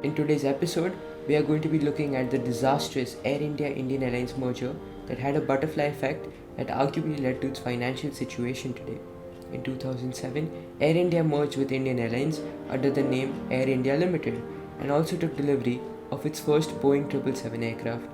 In today's episode, we are going to be looking at the disastrous Air India Indian Airlines merger that had a butterfly effect that arguably led to its financial situation today. In 2007, Air India merged with Indian Airlines under the name Air India Limited and also took delivery of its first Boeing 777 aircraft.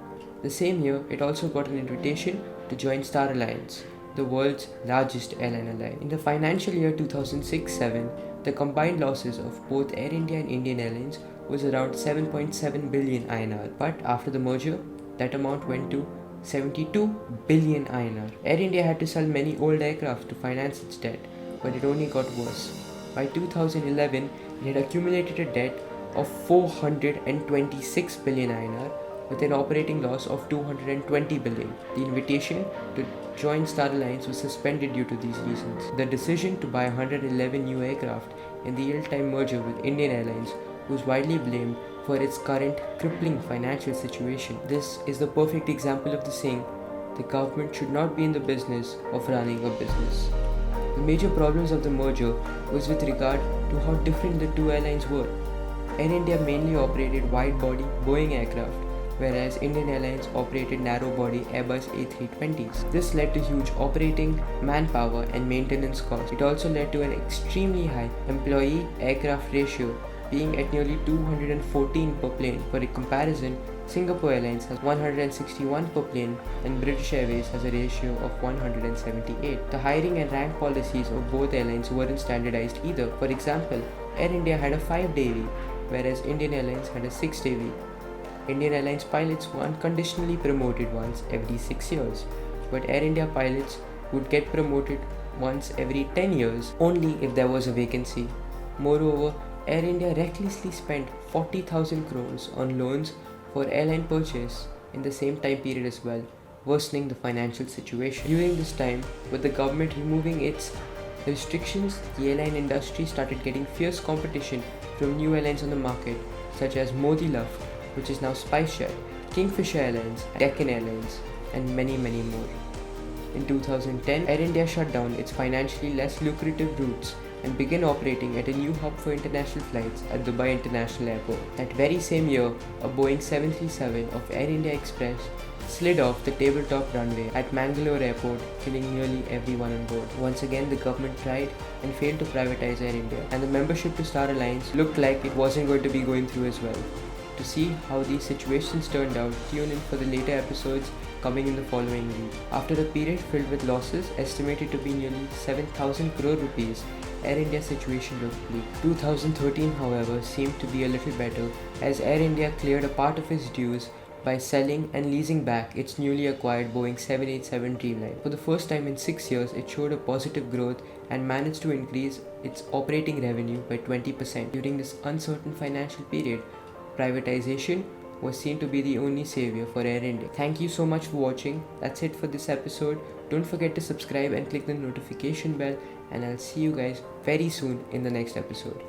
The same year, it also got an invitation to join Star Alliance, the world's largest airline alliance. In the financial year 2006-7, the combined losses of both Air India and Indian Airlines was around 7.7 billion INR, but after the merger, that amount went to 72 billion INR. Air India had to sell many old aircraft to finance its debt, but it only got worse. By 2011, it had accumulated a debt of 426 billion INR with an operating loss of 220 billion. The invitation to join Star Alliance was suspended due to these reasons. The decision to buy 111 new aircraft in the ill-timed merger with Indian Airlines was widely blamed for its current crippling financial situation. This is the perfect example of the saying, the government should not be in the business of running a business. The major problems of the merger was with regard to how different the two airlines were. Air India mainly operated wide-body Boeing aircraft, whereas Indian Airlines operated narrow-body Airbus A320s. This led to huge operating, manpower and maintenance costs. It also led to an extremely high employee-aircraft ratio, being at nearly 214 per plane. For a comparison, Singapore Airlines has 161 per plane and British Airways has a ratio of 178. The hiring and rank policies of both airlines weren't standardized either. For example, Air India had a 5-day week, whereas Indian Airlines had a 6-day week. Indian Airlines pilots were unconditionally promoted once every 6 years, but Air India pilots would get promoted once every 10 years only if there was a vacancy. Moreover, Air India recklessly spent 40,000 crores on loans for airline purchase in the same time period as well, worsening the financial situation. During this time, with the government removing its restrictions, the airline industry started getting fierce competition from new airlines on the market, such as Modi Luft, which is now SpiceJet, Kingfisher Airlines, Deccan Airlines, and many more. In 2010, Air India shut down its financially less lucrative routes and began operating at a new hub for international flights at Dubai International Airport. That very same year, a Boeing 737 of Air India Express slid off the tabletop runway at Mangalore Airport, killing nearly everyone on board. Once again, the government tried and failed to privatize Air India, and the membership to Star Alliance looked like it wasn't going to be going through as well. To see how these situations turned out, tune in for the later episodes coming in the following week. After a period filled with losses estimated to be nearly 7,000 crore rupees, Air India's situation looked bleak. 2013, however, seemed to be a little better as Air India cleared a part of its dues by selling and leasing back its newly acquired Boeing 787 Dreamliner. For the first time in 6 years, it showed a positive growth and managed to increase its operating revenue by 20%. During this uncertain financial period, privatization was seen to be the only savior for Air India. Thank you so much for watching. That's it for this episode. Don't forget to subscribe and click the notification bell, and I'll see you guys very soon in the next episode.